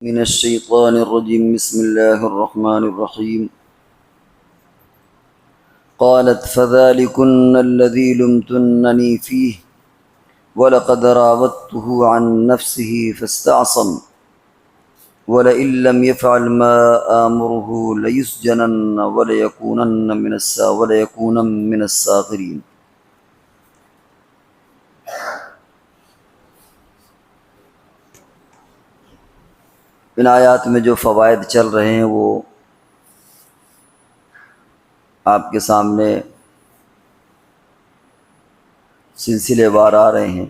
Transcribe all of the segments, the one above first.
من الشيطان الرجيم بسم الله الرحمن الرحيم قالت فذلكن الذي لمتنني فيه ولقد راودته عن نفسه فاستعصم ولئن لم يفعل ما آمره ليسجنن وليكونن من الساغرين۔ ان آیات میں جو فوائد چل رہے ہیں وہ آپ کے سامنے سلسلے وار آ رہے ہیں۔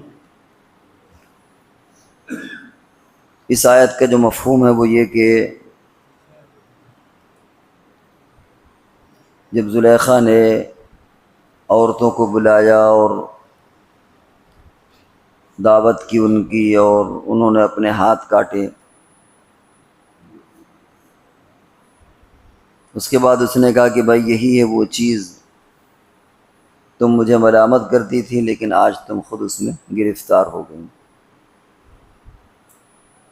اس آیت کا جو مفہوم ہے وہ یہ کہ جب زلیخا نے عورتوں کو بلایا اور دعوت کی ان کی اور انہوں نے اپنے ہاتھ کاٹے، اس کے بعد اس نے کہا کہ بھائی یہی ہے وہ چیز تم مجھے ملامت کرتی تھی، لیکن آج تم خود اس میں گرفتار ہو گئی۔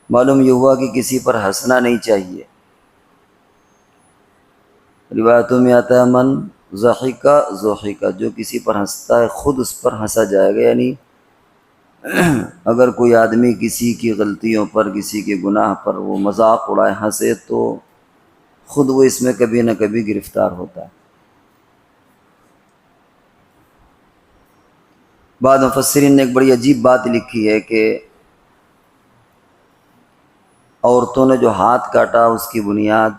معلوم یہ ہوا کہ کسی پر ہنسنا نہیں چاہیے۔ روایتوں میں آتا ہے من ضحکا ضحکا، جو کسی پر ہنستا ہے خود اس پر ہنسا جائے گا۔ یعنی اگر کوئی آدمی کسی کی غلطیوں پر، کسی کے گناہ پر وہ مذاق اڑائے، ہنسے، تو خود وہ اس میں کبھی نہ کبھی گرفتار ہوتا ہے۔ بعض مفسرین نے ایک بڑی عجیب بات لکھی ہے کہ عورتوں نے جو ہاتھ کاٹا اس کی بنیاد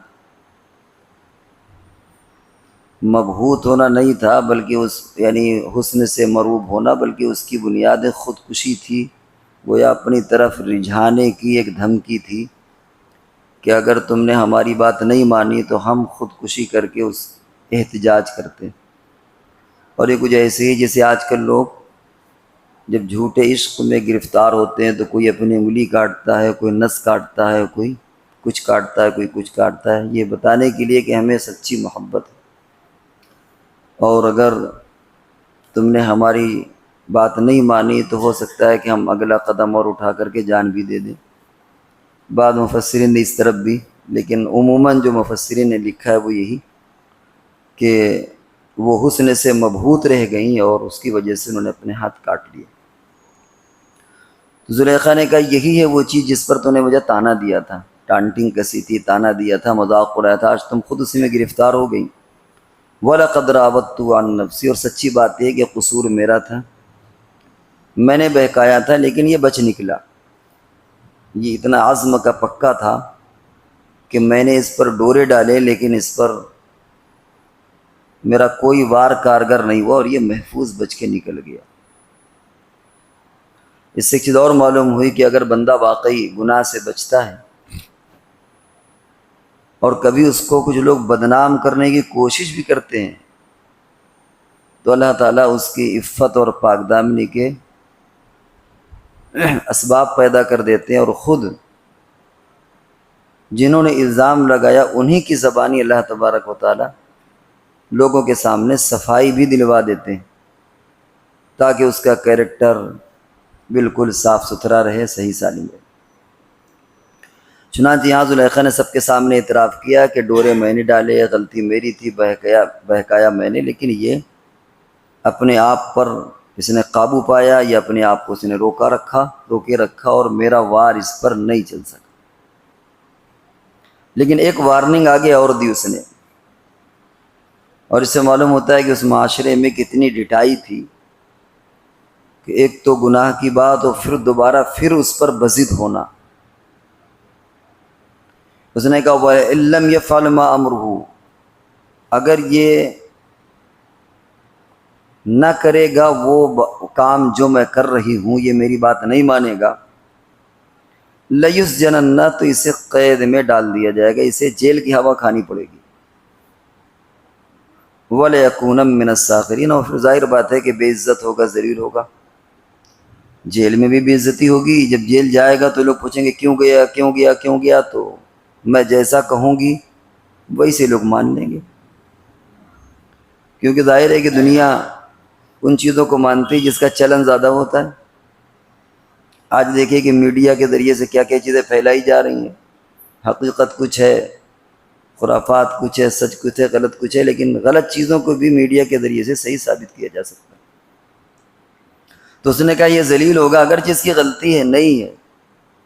مبہوت ہونا نہیں تھا، بلکہ یعنی حسن سے مروب ہونا، بلکہ اس کی بنیاد خودکشی تھی۔ گویا اپنی طرف رجھانے کی ایک دھمکی تھی کہ اگر تم نے ہماری بات نہیں مانی تو ہم خودکشی کر کے اس احتجاج کرتے۔ اور یہ کچھ ایسے ہی جیسے آج کل لوگ جب جھوٹے عشق میں گرفتار ہوتے ہیں تو کوئی اپنی انگلی کاٹتا ہے، کوئی نس کاٹتا ہے، کوئی کچھ کاٹتا ہے، کوئی کچھ کاٹتا ہے، یہ بتانے کے لیے کہ ہمیں سچی محبت ہے اور اگر تم نے ہماری بات نہیں مانی تو ہو سکتا ہے کہ ہم اگلا قدم اور اٹھا کر کے جان بھی دے دیں۔ بعض مفسرین نے اس طرف بھی، لیکن عموماً جو مفسرین نے لکھا ہے وہ یہی کہ وہ حسن سے مبہوت رہ گئیں اور اس کی وجہ سے انہوں نے اپنے ہاتھ کاٹ لیے۔ زلیخا نے کہا یہی ہے وہ چیز جس پر تو نے مجھے تانا دیا تھا، ٹانٹنگ کسی تھی، تانا دیا تھا، مذاق اڑایا تھا، آج تم خود اسی میں گرفتار ہو گئی۔ وَلَقَدْ رَاوَدتُّهُ عَن نَفْسِهِ، اور سچی بات یہ کہ قصور میرا تھا، میں نے بہکایا تھا لیکن یہ بچ نکلا۔ یہ اتنا عزم کا پکا تھا کہ میں نے اس پر ڈورے ڈالے لیکن اس پر میرا کوئی وار کارگر نہیں ہوا اور یہ محفوظ بچ کے نکل گیا۔ اس سے ایک چیز اور معلوم ہوئی کہ اگر بندہ واقعی گناہ سے بچتا ہے اور کبھی اس کو کچھ لوگ بدنام کرنے کی کوشش بھی کرتے ہیں تو اللہ تعالیٰ اس کی عفت اور پاک دامنی کے اسباب پیدا کر دیتے ہیں، اور خود جنہوں نے الزام لگایا انہی کی زبانی اللہ تبارک و تعالیٰ لوگوں کے سامنے صفائی بھی دلوا دیتے ہیں تاکہ اس کا کیریکٹر بالکل صاف ستھرا رہے، صحیح سالم رہے۔ چنانچہ یہاں زلیخا نے سب کے سامنے اعتراف کیا کہ ڈورے میں نے ڈالے، غلطی میری تھی، بہکایا میں نے، لیکن یہ اپنے آپ پر اس نے قابو پایا، یا اپنے آپ کو اس نے روکے رکھا اور میرا وار اس پر نہیں چل سکا۔ لیکن ایک وارننگ آگے اور دی اس نے، اور اس سے معلوم ہوتا ہے کہ اس معاشرے میں کتنی ڈٹائی تھی کہ ایک تو گناہ کی بات اور پھر دوبارہ پھر اس پر بضد ہونا۔ اس نے کہا وَإِن لَّمْ يَفْعَلْ مَا أَمْرُهُ، اگر یہ نہ کرے گا وہ کام جو میں کر رہی ہوں، یہ میری بات نہیں مانے گا، لَيُسْجَنَنَّ، تو اسے قید میں ڈال دیا جائے گا، اسے جیل کی ہوا کھانی پڑے گی، وَلَيَكُونَن مِّنَ السَّاغِرِينَ، اور پھر ظاہر بات ہے کہ بے عزت ہوگا، ذلیل ہوگا، جیل میں بھی بے عزتی ہوگی۔ جب جیل جائے گا تو لوگ پوچھیں گے کیوں گیا کیوں گیا کیوں گیا، تو میں جیسا کہوں گی ویسے لوگ مان لیں گے، کیونکہ ظاہر ہے کہ دنیا ان چیزوں کو مانتی جس کا چلن زیادہ ہوتا ہے۔ آج دیکھیں کہ میڈیا کے ذریعے سے کیا کیا چیزیں پھیلائی جا رہی ہیں، حقیقت کچھ ہے، خرافات کچھ ہے، سچ کچھ ہے، غلط کچھ ہے، لیکن غلط چیزوں کو بھی میڈیا کے ذریعے سے صحیح ثابت کیا جا سکتا ہے۔ تو اس نے کہا یہ ذلیل ہوگا اگرچہ اس کی غلطی ہے، نہیں ہے،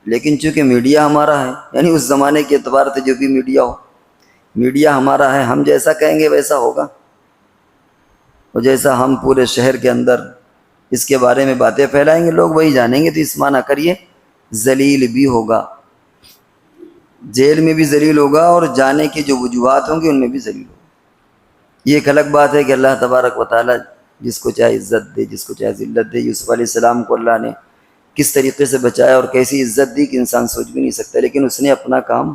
لیکن چونکہ میڈیا ہمارا ہے، یعنی اس زمانے کے اعتبار سے جو بھی میڈیا ہو، میڈیا ہمارا ہے، ہم جیسا کہیں گے ویسا ہوگا، اور جیسا ہم پورے شہر کے اندر اس کے بارے میں باتیں پھیلائیں گے لوگ وہی جانیں گے، تو اس معنی کریے ذلیل بھی ہوگا، جیل میں بھی ذلیل ہوگا، اور جانے کی جو وجوہات ہوں گی ان میں بھی ذلیل ہوگا۔ یہ ایک الگ بات ہے کہ اللہ تبارک و تعالیٰ جس کو چاہے عزت دے، جس کو چاہے ذلت دے۔ یوسف علیہ السلام کو اللہ نے کس طریقے سے بچایا اور کیسی عزت دی کہ انسان سوچ بھی نہیں سکتا، لیکن اس نے اپنا کام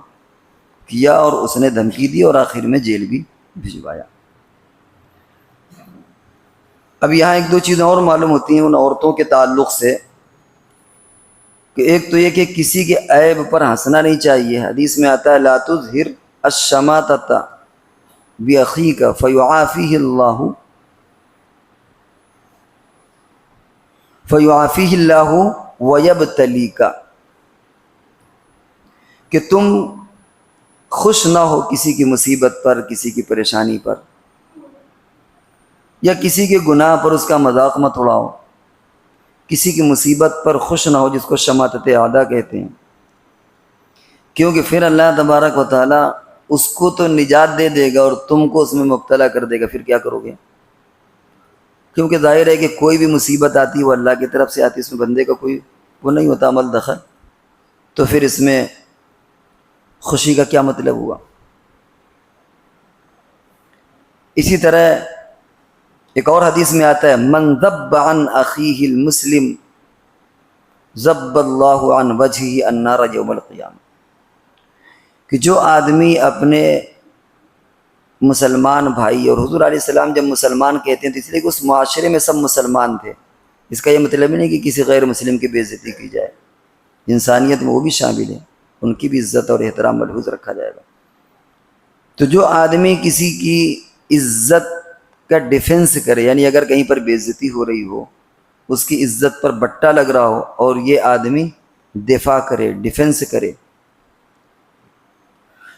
کیا اور اس نے دھمکی دی اور آخر میں جیل بھی بھجوایا۔ اب یہاں ایک دو چیزیں اور معلوم ہوتی ہیں ان عورتوں کے تعلق سے، کہ ایک تو یہ کہ کسی کے عیب پر ہنسنا نہیں چاہیے۔ حدیث میں آتا ہے لا تظہر الشماتۃ باخیک فیعافیہ اللہ ویبتلیک، کہ تم خوش نہ ہو کسی کی مصیبت پر، کسی کی پریشانی پر، یا کسی کے گناہ پر اس کا مذاق مت اڑاؤ، کسی کی مصیبت پر خوش نہ ہو، جس کو شماتت اعدا کہتے ہیں، کیونکہ پھر اللہ تبارک و تعالیٰ اس کو تو نجات دے دے گا اور تم کو اس میں مبتلا کر دے گا، پھر کیا کرو گے؟ کیونکہ ظاہر ہے کہ کوئی بھی مصیبت آتی ہے وہ اللہ کی طرف سے آتی ہے، اس میں بندے کا کوئی وہ نہیں ہوتا عمل دخل، تو پھر اس میں خوشی کا کیا مطلب ہوا؟ اسی طرح ایک اور حدیث میں آتا ہے من ذب عن اخیہ المسلم ذب اللہ عن وجہہ النار یوم القیامہ، کہ جو آدمی اپنے مسلمان بھائی، اور حضور علیہ السلام جب مسلمان کہتے ہیں تو اس لیے کہ اس معاشرے میں سب مسلمان تھے، اس کا یہ مطلب نہیں کہ کسی غیر مسلم کی بے عزتی کی جائے، انسانیت میں وہ بھی شامل ہیں، ان کی بھی عزت اور احترام ملحوظ رکھا جائے گا۔ تو جو آدمی کسی کی عزت کا ڈیفنس کرے، یعنی اگر کہیں پر بے عزتی ہو رہی ہو، اس کی عزت پر بٹا لگ رہا ہو، اور یہ آدمی دفاع کرے، ڈیفنس کرے،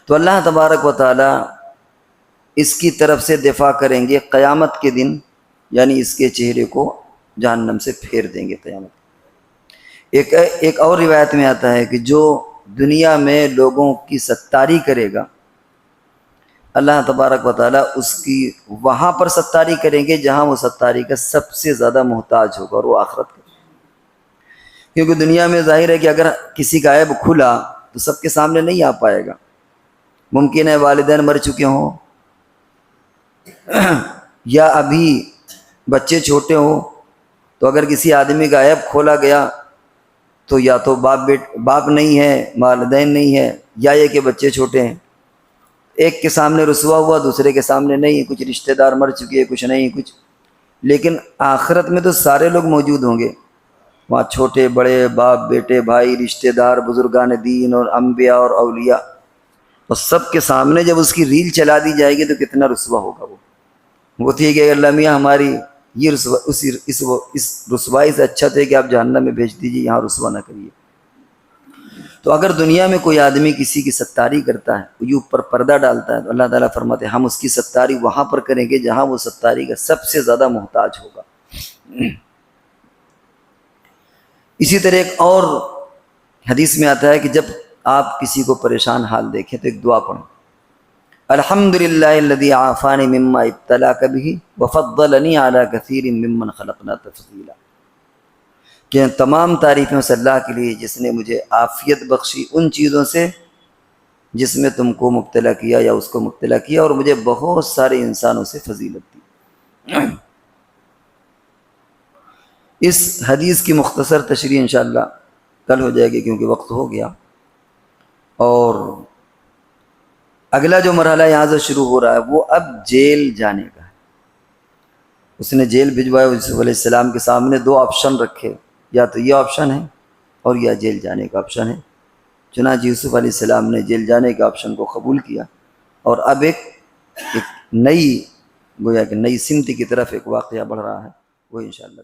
تو اللہ تبارک و تعالی اس کی طرف سے دفاع کریں گے قیامت کے دن، یعنی اس کے چہرے کو جہنم سے پھیر دیں گے قیامت۔ ایک اور روایت میں آتا ہے کہ جو دنیا میں لوگوں کی ستاری کرے گا، اللہ تبارک و تعالیٰ اس کی وہاں پر ستاری کریں گے جہاں وہ ستاری کا سب سے زیادہ محتاج ہوگا، اور وہ آخرت کا۔ کیونکہ دنیا میں ظاہر ہے کہ اگر کسی کا عیب کھلا تو سب کے سامنے نہیں آ پائے گا، ممکن ہے والدین مر چکے ہوں، یا ابھی بچے چھوٹے ہوں، تو اگر کسی آدمی کا عیب کھولا گیا تو یا تو باپ نہیں ہے، والدین نہیں ہے، یا یہ کہ بچے چھوٹے ہیں، ایک کے سامنے رسوا ہوا، دوسرے کے سامنے نہیں، کچھ رشتہ دار مر چکے ہیں، کچھ نہیں کچھ، لیکن آخرت میں تو سارے لوگ موجود ہوں گے وہاں، چھوٹے بڑے، باپ بیٹے بھائی رشتہ دار، بزرگان دین اور انبیاء اور اولیاء، اور سب کے سامنے جب اس کی ریل چلا دی جائے گی تو کتنا رسوا ہوگا وہ تھی کہ اللہ میاں ہماری یہ اس رسوائی سے اچھا تھا کہ آپ جہنم میں بھیج دیجیے، یہاں رسوا نہ کریے۔ تو اگر دنیا میں کوئی آدمی کسی کی ستاری کرتا ہے، کوئی اوپر پردہ ڈالتا ہے، تو اللہ تعالیٰ فرماتے ہیں ہم اس کی ستاری وہاں پر کریں گے جہاں وہ ستاری کا سب سے زیادہ محتاج ہوگا۔ اسی طرح ایک اور حدیث میں آتا ہے کہ جب آپ کسی کو پریشان حال دیکھیں تو ایک دعا پڑھیں، الحمدللہ الذی عافانی مما ابتلاک بہ وفضلنی علی کثیر ممن خلقنا تفضیلا، کہ تمام تعریفیں اس اللہ کے لیے جس نے مجھے عافیت بخشی ان چیزوں سے جس میں تم کو مبتلا کیا یا اس کو مبتلا کیا، اور مجھے بہت سارے انسانوں سے فضیلت دی۔ اس حدیث کی مختصر تشریح انشاءاللہ کل ہو جائے گی کیونکہ وقت ہو گیا، اور اگلا جو مرحلہ یہاں سے شروع ہو رہا ہے وہ اب جیل جانے کا ہے۔ اس نے جیل بھجوایا، یوسف علیہ السلام کے سامنے دو آپشن رکھے، یا تو یہ آپشن ہے اور یا جیل جانے کا آپشن ہے۔ چنانچہ یوسف علیہ السلام نے جیل جانے کے آپشن کو قبول کیا، اور اب ایک نئی گویا کہ نئی سمت کی طرف ایک واقعہ بڑھ رہا ہے، وہ انشاءاللہ